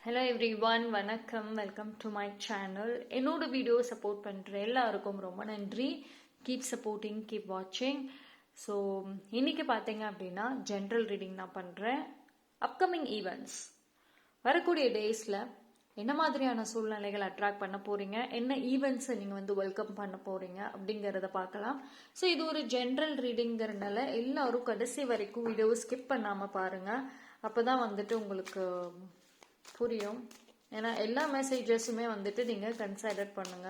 Hello every one, வணக்கம். Welcome to my channel. என்னோட video support பண்ணுற எல்லாருக்கும் ரொம்ப நன்றி. கீப் சப்போர்ட்டிங், கீப் வாட்சிங். ஸோ இன்னைக்கு பார்த்தீங்க அப்படின்னா ஜென்ரல் ரீடிங் நான் பண்ணுறேன். அப்கமிங் ஈவெண்ட்ஸ் வரக்கூடிய டேஸில் என்ன மாதிரியான சூழ்நிலைகள் அட்ராக்ட் பண்ண போறீங்க, என்ன ஈவெண்ட்ஸை நீங்கள் வெல்கம் பண்ண போறீங்க அப்படிங்கிறத பார்க்கலாம். ஸோ இது ஒரு ஜென்ரல் ரீடிங்கிறதுனால எல்லாரும் கடைசி வரைக்கும் வீடியோவை ஸ்கிப் பண்ணாமல் பாருங்கள். அப்போ தான் உங்களுக்கு புரியும். ஏன்னா எல்லா மெசேஜஸுமே நீங்க கன்சிடர் பண்ணுங்க.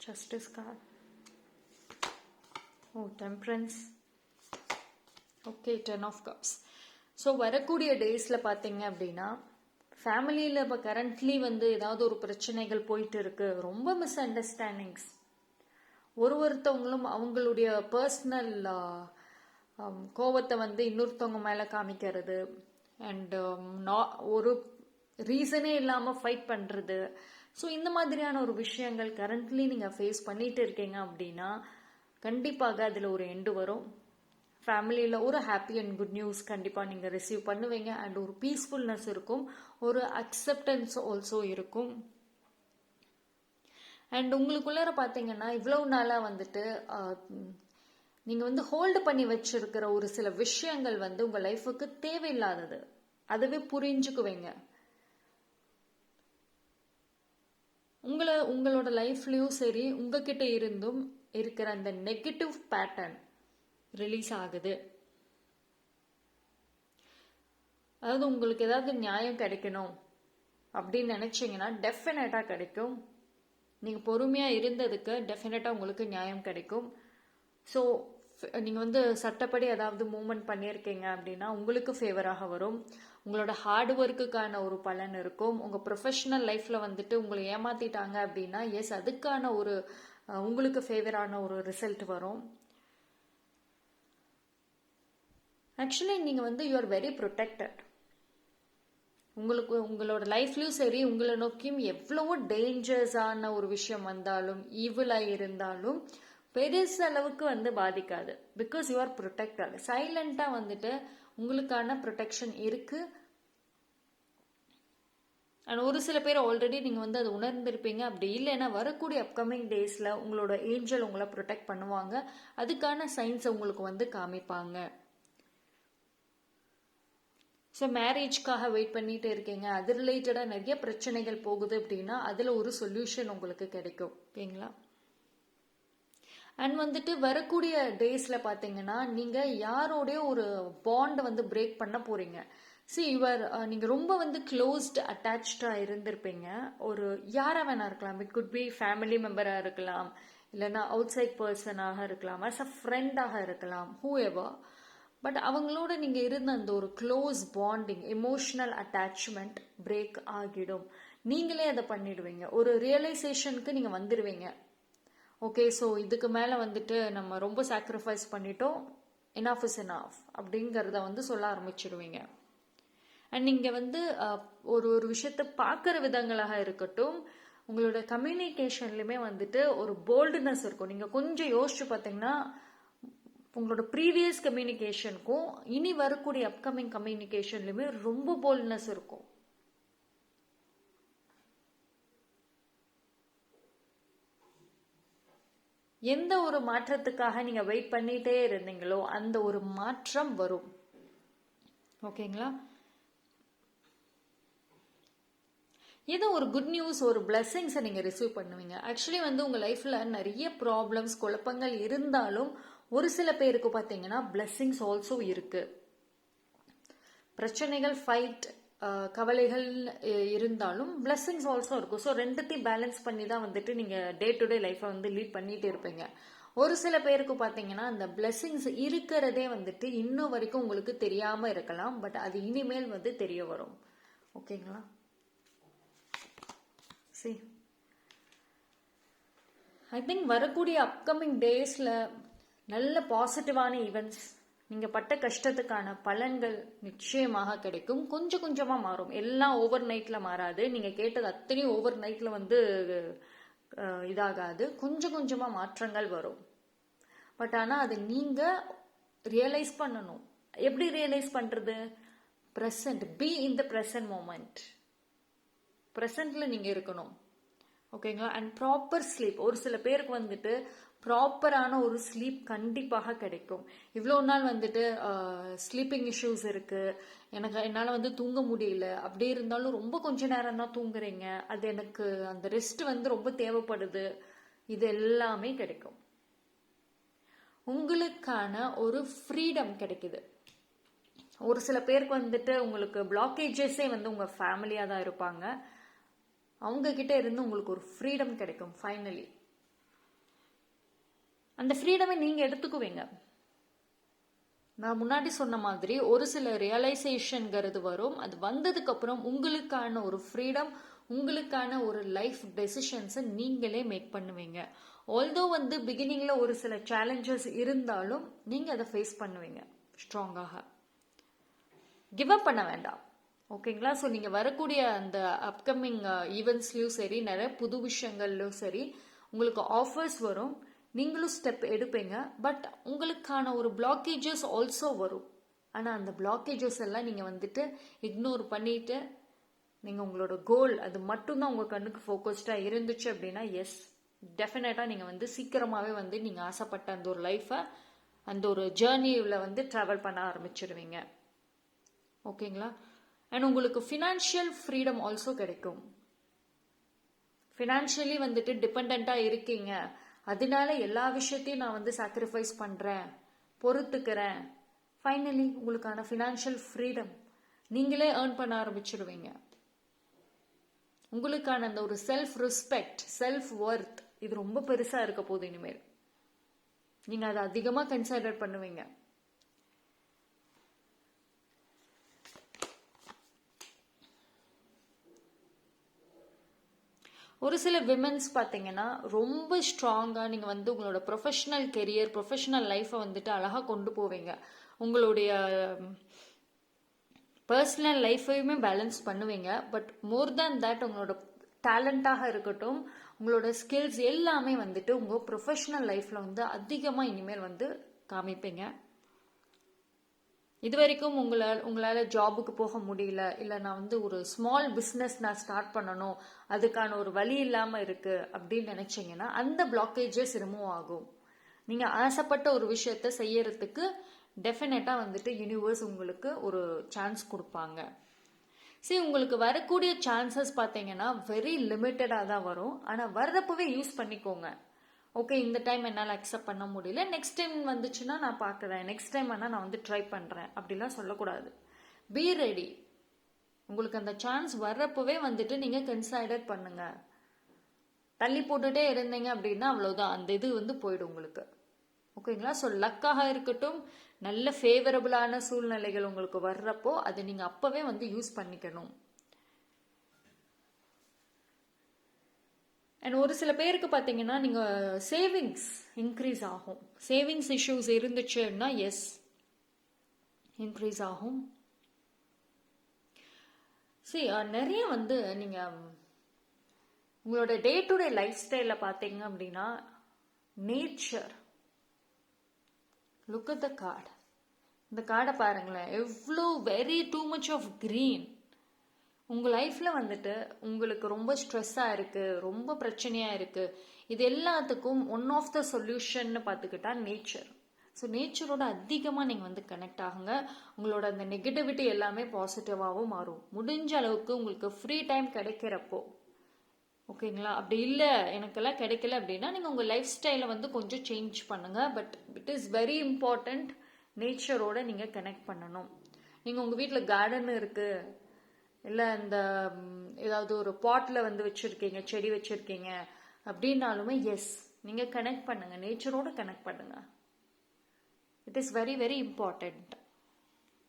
Justice card. Temperance. Okay, 10 of cups. So வரக்கூடிய டேஸ்ல பாத்தீங்க அப்படின்னா ஃபேமிலியில இப்போ கரண்ட்லி ஏதாவது ஒரு பிரச்சனைகள் போயிட்டு இருக்கு. ரொம்ப மிஸ் அண்டர்ஸ்டாண்டிங்ஸ். ஒருத்தவங்களும் அவங்களுடைய பர்சனல் கோவத்தை இன்னொருத்தவங்க மேல காமிக்கிறது அண்ட் ஒரு ரீசனே இல்லாம ஃபைட் பண்றது. ஸோ இந்த மாதிரியான ஒரு விஷயங்கள் கரண்ட்லி நீங்க ஃபேஸ் பண்ணிட்டு இருக்கீங்க அப்படின்னா கண்டிப்பாக அதுல ஒரு எண்டு வரும். ஃபேமிலியில ஒரு ஹாப்பி அண்ட் குட் நியூஸ் கண்டிப்பா நீங்க ரிசீவ் பண்ணுவீங்க. அண்ட் ஒரு பீஸ்ஃபுல்னஸ் இருக்கும், ஒரு அக்செப்டன்ஸ் ஆல்சோ இருக்கும். அண்ட் உங்களுக்குள்ளார பார்த்தீங்கன்னா இவ்வளவு நாளா நீங்க ஹோல்டு பண்ணி வச்சிருக்கிற ஒரு சில விஷயங்கள் உங்க லைஃபுக்கு தேவையில்லாதது. அதுவே புரிஞ்சுக்குவீங்க. உங்களோட லைஃப்லயும் சரி, உங்ககிட்ட இருந்தும் இருக்கிற அந்த நெகட்டிவ் பேட்டர்ன் ரிலீஸ் ஆகுது. அதாவது உங்களுக்கு ஏதாவது நியாயம் கிடைக்கணும் அப்படின்னு நினைச்சீங்கன்னா டெஃபினட்டா கிடைக்கும். நீங்க பொறுமையா இருந்ததுக்கு டெஃபினட்டா உங்களுக்கு நியாயம் கிடைக்கும். ஸோ நீங்க சட்டப்படி ஏதாவது மூவ்மெண்ட் பண்ணியிருக்கீங்க அப்படின்னா உங்களுக்கு ஃபேவராக வரும். உங்களோட ஹார்ட் ஒர்க்குக்கான ஒரு பலன் இருக்கும். உங்க ப்ரொஃபஷனல் லைஃப்ல உங்களை ஏமாத்திட்டாங்க அப்படின்னா எஸ், அதுக்கான ஒரு உங்களுக்கு ஃபேவரான ஒரு ரிசல்ட் வரும். ஆக்சுவலி நீங்க யூ ஆர் வெரி ப்ரொடெக்டட். உங்களோட லைஃப்லயும் சரி, உங்களை நோக்கியும் எவ்வளவோ டேஞ்சர்ஸான ஒரு விஷயம் வந்தாலும், ஈவிலா இருந்தாலும் பெருசளவுக்கு பாதிக்காது. Because you are protected. சைலண்டா உங்களுக்கான ப்ரொடெக்ஷன் இருக்கு. அண்ட் ஒரு சில பேர் ஆல்ரெடி நீங்க அதை உணர்ந்திருப்பீங்க. அப்படி இல்லைன்னா வரக்கூடிய அப்கமிங் டேஸ்ல உங்களோட ஏஞ்சல் உங்களை ப்ரொடெக்ட் பண்ணுவாங்க. அதுக்கான சைன்ஸ் உங்களுக்கு காமிப்பாங்க. ஸோ மேரேஜ்க்காக வெயிட் பண்ணிட்டு இருக்கீங்க, அது ரிலேட்டடாக நிறைய பிரச்சனைகள் போகுது அப்படின்னா அதில் ஒரு சொல்யூஷன் உங்களுக்கு கிடைக்கும். ஓகேங்களா? அண்ட் வரக்கூடிய டேஸ்ல பார்த்தீங்கன்னா நீங்கள் யாரோடைய ஒரு பாண்டை பிரேக் பண்ண போறீங்க. நீங்க ரொம்ப க்ளோஸ்ட் அட்டாச்சா இருந்திருப்பீங்க. ஒரு யாரா வேணா இருக்கலாம். இட் குட் பி ஃபேமிலி மெம்பரா இருக்கலாம், இல்லைன்னா அவுட் சைட் பர்சனாக இருக்கலாம், அஸ் அ ஃப்ரெண்டாக இருக்கலாம், ஹூ எவர். பட் அவங்களோட நீங்க இருந்த அந்த ஒரு close bonding, emotional attachment break ஆகிடும். நீங்களே அதை பண்ணிடுவீங்க. ஒரு ரியலைசேஷனுக்கு நீங்க வந்துடுவீங்க. ஓகே, ஸோ இதுக்கு மேல நம்ம ரொம்ப சாக்ரிஃபைஸ் பண்ணிட்டோம், எனாஃப் இஸ் எனாஃப் அப்படிங்கறத சொல்ல ஆரம்பிச்சிடுவீங்க. அண்ட் நீங்க ஒரு ஒரு விஷயத்த பார்க்குற விதங்களாக இருக்கட்டும், உங்களோட கம்யூனிகேஷன்லயுமே ஒரு போல்டுனஸ் இருக்கும். நீங்க கொஞ்சம் யோசிச்சு பார்த்தீங்கன்னா உங்களோட ப்ரீவியஸ் கம்யூனிகேஷனுக்கும் இனி வரக்கூடிய அப்கமிங் கம்யூனிகேஷன்லயுமே ரொம்ப போல்ட்னஸ் இருக்கும். எந்த ஒரு மாற்றத்துக்காக நீங்க வெயிட் பண்ணிட்டே இருந்தீங்களோ அந்த ஒரு மாற்றம் வரும். ஓகேங்களா? ஏதோ ஒரு குட் நியூஸ், ஒரு பிளெஸிங்ஸை நீங்க ரிசீவ் பண்ணுவீங்க. ஆக்சுவலி உங்க லைஃப்ல நிறைய ப்ராப்ளம்ஸ், குழப்பங்கள் இருந்தாலும் ஒரு சில பேருக்கு பார்த்தீங்கன்னா பிளெஸிங்ஸ் ஆல்சோ இருக்கு. பிரச்சனைகள், ஃபைட், கவலைகள் இருந்தாலும் பிளெஸிங்ஸ் ஆல்சோ இருக்கும். ஸோ ரெண்டுத்தையும் பேலன்ஸ் பண்ணி தான் நீங்க டே டு டே லைஃப்பை லீட் பண்ணிட்டு இருப்பீங்க. ஒரு சில பேருக்கு பார்த்தீங்கன்னா அந்த பிளெஸிங்ஸ் இருக்கிறதே இன்னும் வரைக்கும் உங்களுக்கு தெரியாம இருக்கலாம். பட் அது இனிமேல் தெரிய வரும். ஓகேங்களா? ஐ திங்க் வரக்கூடிய அப்கமிங் டேஸ்ல நல்ல பாசிட்டிவான ஈவெண்ட்ஸ், நீங்க பட்ட கஷ்டத்துக்கான பலன்கள் நிச்சயமாக கிடைக்கும். கொஞ்சம் கொஞ்சமா மாறும். எல்லாம் ஓவர் நைட்ல மாறாது. நீங்க கேட்டது அத்தனையும் ஓவர் நைட்ல இதாகாது. கொஞ்சம் கொஞ்சமா மாற்றங்கள் வரும். பட் ஆனால் அதை நீங்கள் ரியலைஸ் பண்ணணும். எப்படி ரியலைஸ் பண்ணுறது? Present, be in the present moment. ப்ரெசண்ட்டில் நீங்கள் இருக்கணும். ஓகேங்களா? And proper sleep. ஒரு சில பேருக்கு வந்துட்டு ப்ராப்பரான ஒரு ஸ்லீப் கண்டிப்பாக கிடைக்கும். இவ்வளோ நாள் வந்துட்டு ஸ்லீப்பிங் இஷ்யூஸ் இருக்குது, என்னால் வந்து தூங்க முடியல, அப்படி இருந்தாலும் ரொம்ப கொஞ்ச நேரம் தான் தூங்குறீங்க, அது எனக்கு அந்த ரெஸ்ட் வந்து ரொம்ப தேவைப்படுது, இது எல்லாமே கிடைக்கும். உங்களுக்கான ஒரு ஃப்ரீடம் கிடைக்குது. ஒரு சில பேருக்கு வந்துட்டு உங்களுக்கு பிளாக்கேஜஸே வந்து உங்கள் ஃபேமிலியாக தான் இருப்பாங்க. அவங்க கிட்ட இருந்து உங்களுக்கு ஒரு ஃப்ரீடம் கிடைக்கும் ஃபைனலி. அந்த ஃப்ரீடமை நீங்கள் எடுத்துக்குவீங்க. நான் முன்னாடி சொன்ன மாதிரி ஒரு சில ரியலைசேஷன்ங்கிறது வரும். அது வந்ததுக்கப்புறம் உங்களுக்கான ஒரு ஃப்ரீடம், உங்களுக்கான ஒரு லைஃப் டெசிஷன்ஸை நீங்களே மேக் பண்ணுவீங்க. ஆல்தோ வந்து பிகினிங்கில் ஒரு சில சேலஞ்சஸ் இருந்தாலும் நீங்கள் அதை ஃபேஸ் பண்ணுவீங்க ஸ்ட்ராங்காக. கிவ் அப் பண்ண வேண்டாம். ஓகேங்களா? ஸோ நீங்கள் வரக்கூடிய அந்த அப்கமிங் ஈவெண்ட்ஸ்லையும் சரி, நிறைய புது விஷயங்கள்லையும் சரி, உங்களுக்கு ஆஃபர்ஸ் வரும், நீங்களும் ஸ்டெப் எடுப்பீங்க. பட் உங்களுக்கான ஒரு பிளாக்கேஜஸ் ஆல்சோ வரும். ஆனால் அந்த பிளாக்கேஜஸ் எல்லாம் நீங்கள் வந்துட்டு இக்னோர் பண்ணிட்டு நீங்கள் உங்களோட கோல் அது மட்டும்தான் உங்கள் கண்ணுக்கு ஃபோக்கஸ்டாக இருந்துச்சு அப்படின்னா எஸ், டெஃபினட்டாக நீங்கள் வந்து சீக்கிரமாகவே வந்து நீங்கள் ஆசைப்பட்ட அந்த ஒரு லைஃப்பை, அந்த ஒரு ஜேர்னியில் வந்து ட்ராவல் பண்ண ஆரம்பிச்சிடுவீங்க. ஓகேங்களா? அண்ட் உங்களுக்கு ஃபினான்ஷியல் ஃப்ரீடம் ஆல்சோ கிடைக்கும். ஃபினான்ஷியலி வந்துட்டு டிபெண்ட்டாக இருக்கீங்க, அதனால எல்லா விஷயத்தையும் நான் வந்து சாக்ரிஃபைஸ் பண்ணுறேன், பொறுத்துக்கிறேன், ஃபைனலி உங்களுக்கான ஃபினான்ஷியல் ஃப்ரீடம் நீங்களே ஏர்ன் பண்ண ஆரம்பிச்சிடுவீங்க. உங்களுக்கான அந்த ஒரு செல்ஃப் ரெஸ்பெக்ட், செல்ஃப் ஒர்த், இது ரொம்ப பெருசாக இருக்க போகுது இனிமேல். நீங்கள் அதை அதிகமாக கன்சிடர் பண்ணுவீங்க. ஒரு சில விமென்ஸ் பார்த்தீங்கன்னா ரொம்ப ஸ்ட்ராங்காக நீங்கள் வந்து உங்களோட ப்ரொஃபஷனல் கெரியர், ப்ரொஃபஷனல் லைஃப்பை வந்துட்டு அழகாக கொண்டு போவீங்க. உங்களுடைய பர்சனல் லைஃப்பையுமே பேலன்ஸ் பண்ணுவீங்க. பட் மோர் தேன் தேட் உங்களோட டேலண்டாக இருக்கட்டும், உங்களோட ஸ்கில்ஸ் எல்லாமே வந்துட்டு உங்கள் ப்ரொஃபஷனல் லைஃப்பில் வந்து அதிகமாக இனிமேல் வந்து காமிப்பீங்க. இது வரைக்கும் உங்களால் ஜாபுக்கு போக முடியல, இல்லை நான் வந்து ஒரு ஸ்மால் பிஸ்னஸ் நான் ஸ்டார்ட் பண்ணணும், அதுக்கான ஒரு வழி இல்லாமல் இருக்குது அப்படின்னு நினச்சிங்கன்னா அந்த பிளாக்கேஜஸ் ரிமூவ் ஆகும். நீங்கள் ஆசைப்பட்ட ஒரு விஷயத்த செய்யறதுக்கு டெஃபினட்டாக வந்துட்டு யூனிவர்ஸ் உங்களுக்கு ஒரு சான்ஸ் கொடுப்பாங்க. சரி, உங்களுக்கு வரக்கூடிய சான்சஸ் பார்த்தீங்கன்னா வெரி லிமிட்டடாக தான் வரும். ஆனால் வர்றப்பவே யூஸ் பண்ணிக்கோங்க. ஓகே, இந்த டைம் என்னால் அக்செப்ட் பண்ண முடியல, நெக்ஸ்ட் டைம் வந்துச்சுன்னா நான் பார்க்குறேன், நெக்ஸ்ட் டைம் வேணால் நான் வந்து ட்ரை பண்ணுறேன் அப்படிலாம் சொல்லக்கூடாது. Be ready. உங்களுக்கு அந்த சான்ஸ் வர்றப்பவே வந்துட்டு நீங்கள் கன்சிடர் பண்ணுங்க. தள்ளி போட்டுட்டே இருந்தீங்க அப்படின்னா அவ்வளோதான், அந்த இது வந்து போயிடும் உங்களுக்கு. ஓகேங்களா? ஸோ லக்காக இருக்கட்டும், நல்ல ஃபேவரபுளான சூழ்நிலைகள் உங்களுக்கு வர்றப்போ அதை நீங்கள் அப்போவே வந்து யூஸ் பண்ணிக்கணும். அண்ட் ஒரு சில பேருக்கு பார்த்தீங்கன்னா நீங்கள் சேவிங்ஸ் இன்க்ரீஸ் ஆகும். சேவிங்ஸ் இஷ்யூஸ் இருந்துச்சுன்னா எஸ், இன்க்ரீஸ் ஆகும். சரி, நிறைய வந்து நீங்கள் உங்களோட டே டு டே லைஃப் ஸ்டைலில் பார்த்தீங்க அப்படின்னா nature. Look at the card. இந்த கார்டை பாருங்களேன், எவ்வளோ very too much of green. உங்கள் லைஃப்பில் வந்துட்டு உங்களுக்கு ரொம்ப ஸ்ட்ரெஸ்ஸாக இருக்குது, ரொம்ப பிரச்சனையாக இருக்குது, இது எல்லாத்துக்கும் ஒன் ஆஃப் த சொல்யூஷன்னு பார்த்துக்கிட்டா நேச்சர். ஸோ நேச்சரோட அதிகமாக நீங்கள் வந்து கனெக்ட் ஆகுங்க. உங்களோட அந்த நெகட்டிவிட்டி எல்லாமே பாசிட்டிவாகவும் மாறும். முடிஞ்ச அளவுக்கு உங்களுக்கு ஃப்ரீ டைம் கிடைக்கிறப்போ, ஓகேங்களா? அப்படி இல்லை எனக்கெல்லாம் கிடைக்கல அப்படின்னா நீங்கள் உங்கள் லைஃப் ஸ்டைலை வந்து கொஞ்சம் சேஞ்ச் பண்ணுங்கள். But it is very important, நேச்சரோட நீங்கள் கனெக்ட் பண்ணணும். நீங்கள் உங்கள் வீட்டில் கார்டன் இருக்குது, இல்லை இந்த ஏதாவது ஒரு பாட்டில் வந்து வச்சுருக்கீங்க, செடி வச்சுருக்கீங்க அப்படின்னாலுமே எஸ், நீங்கள் கனெக்ட் பண்ணுங்கள், நேச்சரோடு கனெக்ட் பண்ணுங்கள். It is very very important.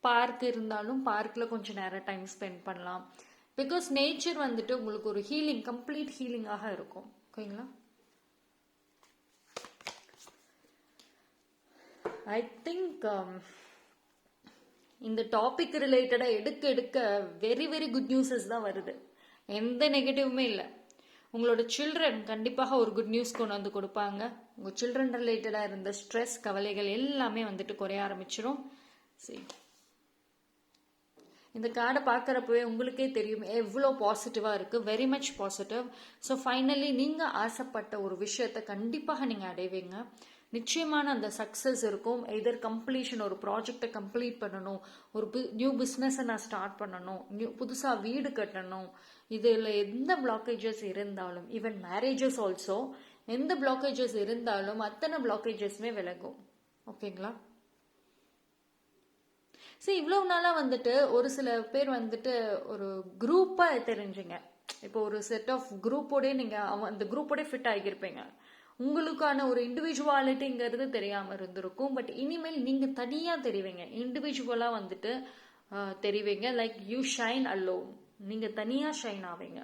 Park இருந்தாலும் பார்க்கில் கொஞ்சம் நேரம் டைம் ஸ்பெண்ட் பண்ணலாம். பிகாஸ் நேச்சர் வந்துட்டு உங்களுக்கு ஒரு ஹீலிங், கம்ப்ளீட் ஹீலிங்காக இருக்கும். ஓகேங்களா? ஐ திங்க் இந்த டாபிக் ரிலேட்டடாக எடுக்க வெரி வெரி குட் நியூஸஸ் தான் வருது. எந்த நெகட்டிவுமே இல்லை. உங்களோட சில்ட்ரன் கண்டிப்பாக ஒரு குட் நியூஸ் கொண்டு வந்து கொடுப்பாங்க. உங்கள் சில்ட்ரன் ரிலேட்டடாக இருந்த ஸ்ட்ரெஸ், கவலைகள் எல்லாமே வந்துட்டு குறைய ஆரம்பிச்சிடும். சரி, இந்த கார்டை பார்க்குறப்பவே உங்களுக்கே தெரியும் எவ்வளோ பாசிட்டிவாக இருக்குது. Very much positive. So finally நீங்கள் ஆசைப்பட்ட ஒரு விஷயத்தை கண்டிப்பாக நீங்கள் அடைவீங்க. நிச்சயமான அந்த சக்ஸஸ் இருக்கும். எதர் கம்ப்ளீஷன், ஒரு ப்ராஜெக்டை கம்ப்ளீட் பண்ணணும், ஒரு நியூ பிஸ்னஸை நான் ஸ்டார்ட் பண்ணணும், புதுசாக வீடு கட்டணும். இதில் எந்த பிளாக்கேஜஸ் இருந்தாலும், ஈவன் மேரேஜஸ் ஆல்சோ, எந்த பிளாக்கேஜஸ் இருந்தாலும் அத்தனை பிளாக்கேஜஸ்மே விலகும். ஓகேங்களா? சரி, இவ்வளவு நாளாக வந்துட்டு ஒரு சில பேர் வந்துட்டு ஒரு குரூப்பாக தெரிஞ்சுங்க. இப்போ ஒரு செட் ஆஃப் குரூப்போடே நீங்கள் அந்த குரூப்போடே ஃபிட் ஆகியிருப்பீங்க. உங்களுக்கான ஒரு இண்டிவிஜுவாலிட்டிங்கிறது தெரியாமல் இருந்திருக்கும். பட் இனிமேல் நீங்கள் தனியாக தெரிவிங்க, இண்டிவிஜுவலாக வந்துட்டு தெரிவிங்க. லைக் யூ ஷைன் அலோன், நீங்கள் தனியாக ஷைன் ஆவீங்க.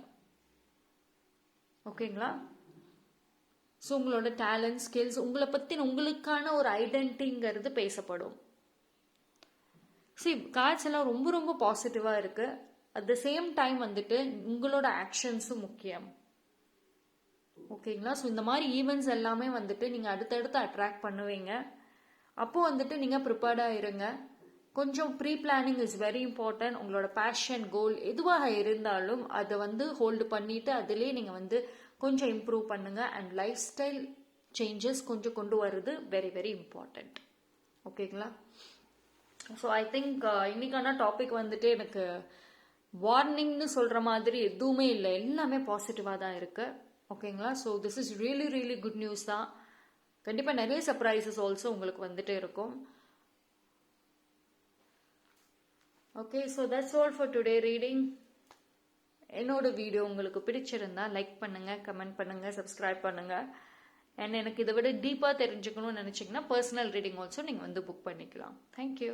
ஓகேங்களா? ஸோ உங்களோட டேலண்ட், ஸ்கில்ஸ், உங்களை பற்றின உங்களுக்கான ஒரு ஐடென்டிட்டிங்கிறது பேசப்படும். கார்ட்ஸ் எல்லாம் ரொம்ப ரொம்ப பாசிட்டிவாக இருக்கு. அட் த சேம் டைம் வந்துட்டு உங்களோட ஆக்ஷன்ஸும் முக்கியம். ஓகேங்களா? ஸோ இந்த மாதிரி ஈவெண்ட்ஸ் எல்லாமே வந்துட்டு நீங்கள் அடுத்தடுத்து அட்ராக்ட் பண்ணுவீங்க. அப்போது வந்துட்டு நீங்கள் ப்ரிப்பேர்டாக இருங்க. கொஞ்சம் pre planning is very important. உங்களோட பேஷன், கோல் எதுவாக இருந்தாலும் அதை வந்து ஹோல்டு பண்ணிட்டு அதிலே நீங்கள் வந்து கொஞ்சம் இம்ப்ரூவ் பண்ணுங்க. அண்ட் லைஃப் ஸ்டைல் சேஞ்சஸ் கொஞ்சம் கொண்டு வர்றது வெரி வெரி இம்பார்ட்டன்ட். ஓகேங்களா? ஸோ ஐ திங்க் இன்னைக்கான டாபிக் வந்துட்டு எனக்கு வார்னிங்னு சொல்கிற மாதிரி எதுவுமே இல்லை, எல்லாமே பாசிட்டிவாக தான் இருக்கு. ஓகேங்களா? So this is really really good news தான். கண்டிப்பாக நிறைய சர்ப்ரைசஸ் ஆல்சோ உங்களுக்கு வந்துட்டு இருக்கும். Okay, so that's all for today reading. என்னோட வீடியோ உங்களுக்கு பிடிச்சிருந்தா லைக் பண்ணுங்க, கமெண்ட் பண்ணுங்க, சப்ஸ்கிரைப் பண்ணுங்க. அண்ட் எனக்கு இதை விட டீப்பாக தெரிஞ்சுக்கணும்னு நினச்சிங்கன்னா பர்சனல் ரீடிங் ஆல்சோ நீங்கள் வந்து புக் பண்ணிக்கலாம். தேங்க்யூ.